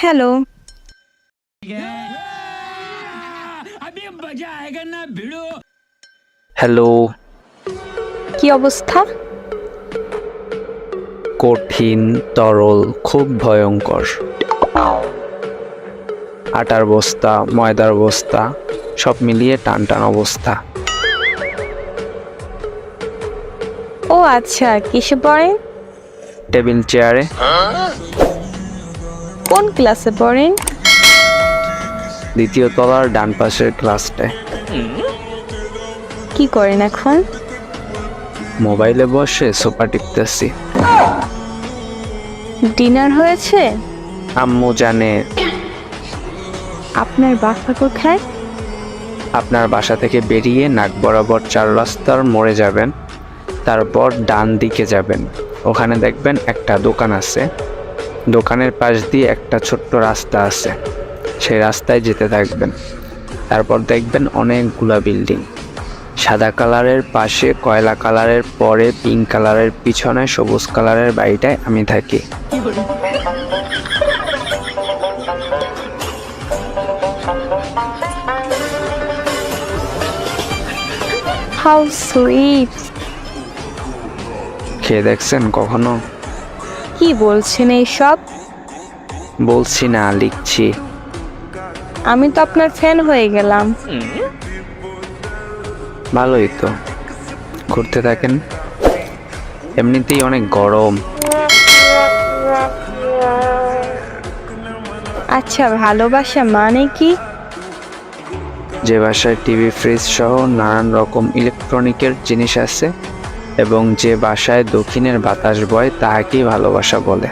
Hello. Hello. কি অবস্থা? কঠিন, তরল, খুব ভয়ঙ্কর। আটার বস্তা, ময়দার বস্তা, সব মিলিয়ে টান টান অবস্থা। ও আচ্ছা, কিসে পড়েন? টেবিল চেয়ারে। কোন ক্লাসে পড়েন? দ্বিতীয় তলার ডান পাশের ক্লাসটায়। কি করেন এখন? মোবাইলে বসে সোফা টিপতেছি। ডিনার হয়েছে? আম্মু জানে। আপনার বাসা কোথায়? আপনার বাসা থেকে বেরিয়ে নাক বরাবর 4 রাস্তার মোড়ে যাবেন, তারপর ডান দিকে যাবেন। ওখানে দেখবেন একটা দোকান আছে। দোকানের পাশ দিয়ে একটা ছোট্ট রাস্তা আছে, সেই রাস্তায় যেতে থাকবেন। তারপর দেখবেন অনেকগুলা বিল্ডিং। সাদা কালারের পাশে কয়লা কালারের, পরে পিঙ্ক কালারের, পিছনে সবুজ কালারের বাড়িটায় আমি থাকি। How sweet. খেয়ে দেখছেন কখনো? কি বলছেন এইসব? বলছি না, লিখছি। আমি তো আপনার ফ্যান হয়ে গেলাম। ভালোই তো, ঘুরতে থাকেন। এমনিতেই অনেক গরম। আচ্ছা, ভালোবাসা মানে কি? যে বাসায় টিভি, ফ্রিজ সহ নানান রকম ইলেকট্রনিকের জিনিস আছে এবং যে বাসায় দক্ষিণের বাতাস বয় তাহাকেই ভালোবাসা বলে।